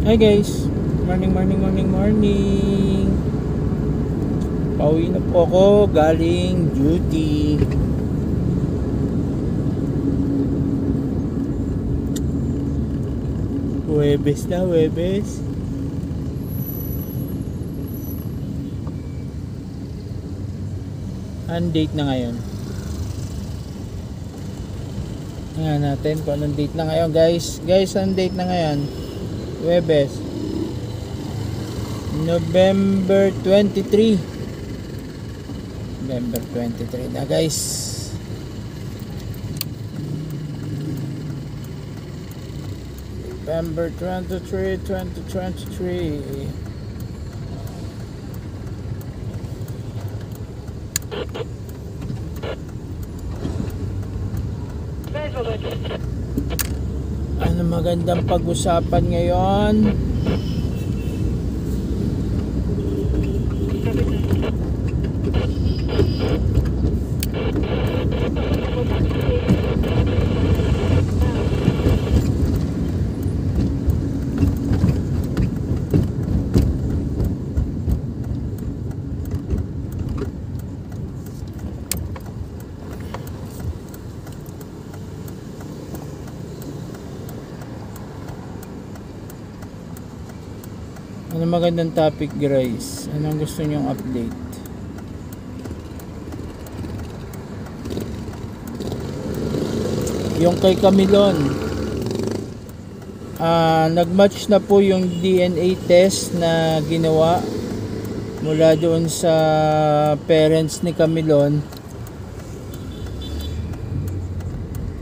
Hi guys, morning. Pauwi na po ako galing duty. Huwebes na, Huwebes. Anong date na ngayon? Tingnan natin kung anong date na ngayon, guys. Guys, anong date na ngayon? Huwebes, November 23 na, guys. November 23, 2023. Ano magandang pag-usapan ngayon? Ano magandang topic, guys? Anong gusto nyong update? Yung kay Camilon, nagmatch na po yung DNA test na ginawa mula doon sa parents ni Camilon,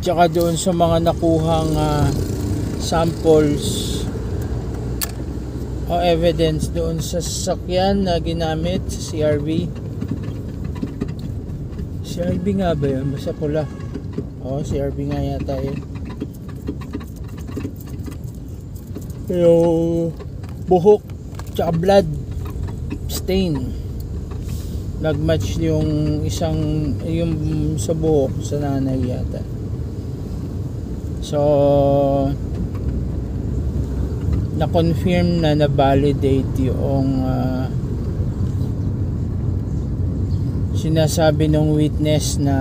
tsaka doon sa mga nakuhang samples o evidence doon sa sasakyan na ginamit sa CRV. CRV nga ba yun? Basta pula. Oo, CRV nga yata yun. Yung buhok tsaka blood stain, nagmatch yung yung sa buhok sa nanay yata. So na-confirm na na-validate yung sinasabi ng witness na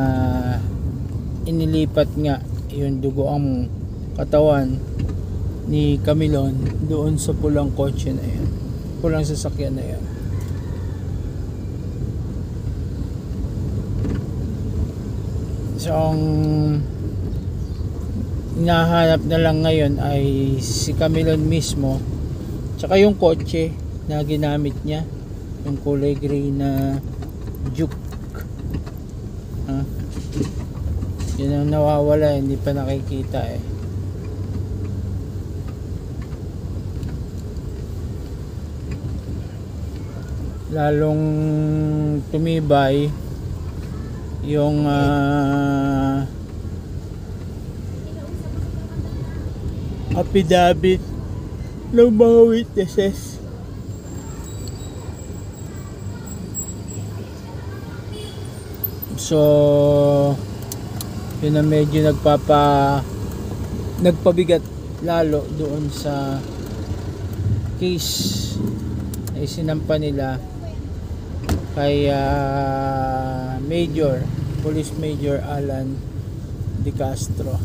inilipat nga yung dugo ang katawan ni Camilon doon sa pulang kotse na yan, pulang sasakyan na yan. So ang hinahanap na lang ngayon ay si Camilon mismo, tsaka yung kotse na ginamit niya, yung kulay gray na Juke. Yun ang nawawala, hindi pa nakikita eh. Lalong tumibay yung affidavit ng mga witnesses. So yun na medyo nagpabigat lalo doon sa case na isinampa nila kay Police Major Alan De Castro.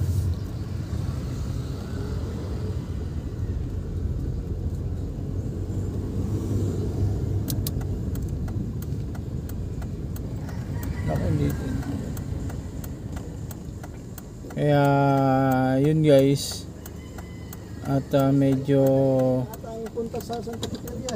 Kaya yun, guys, at medyo tayo punta sa Santa Cecilia.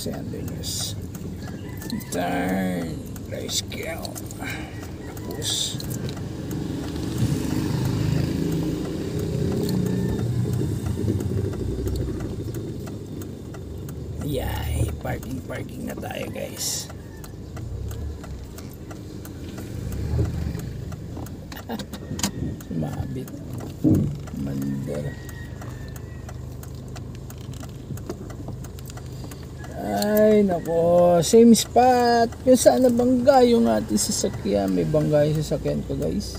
kasi andun yung turn grayscale, tapos yay, parking na tayo, guys. Sumabit. Mandar. Ay, nako. Same spot. Yung saan nabangga yung ating sasakyan. May bangga yung sasakyan ko, guys.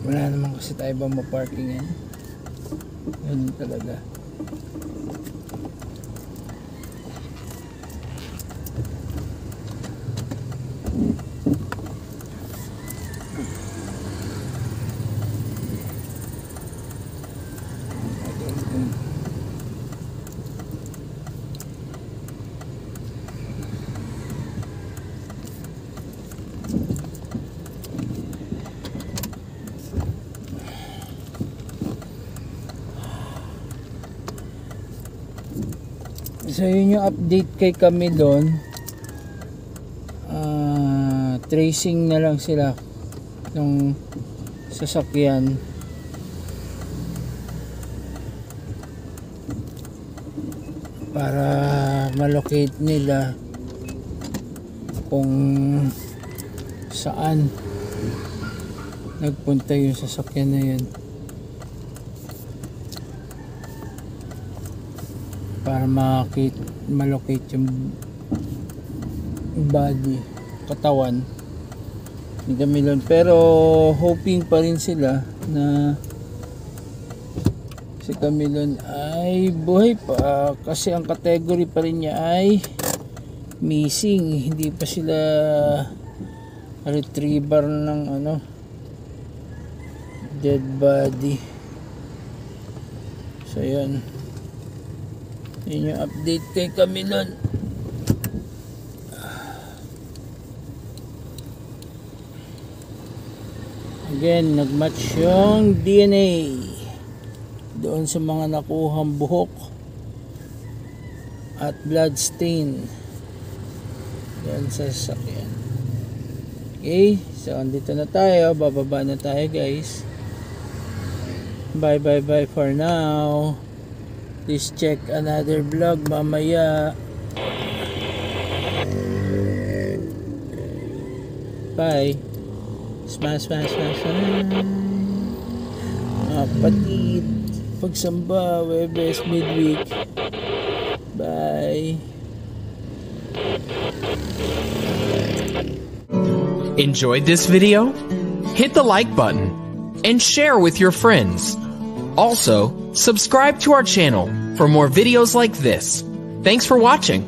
Wala naman kasi tayo ba ma-parking yan. Ganun talaga. So yun yung update kay Camilon. Tracing na lang sila ng sasakyan para malocate nila kung saan nagpunta yung sasakyan na yun, para malocate yung body, katawan ni Camilon. Pero hoping pa rin sila na si Camilon ay buhay pa, kasi ang category pa rin niya ay missing. Hindi pa sila retriever ng dead body. So yun yung update kay Camilon. Again, nagmatch yung DNA doon sa mga nakuhang buhok at blood stain yan sa sasakyan. Okay, so andito na tayo, bababa na tayo, guys. Bye for now. Please check another vlog mamaya. Bye. Smash. Kapatid, pagsamba, Webes, midweek. Bye. Enjoyed this video? Hit the like button and share with your friends. Also, subscribe to our channel for more videos like this. Thanks for watching.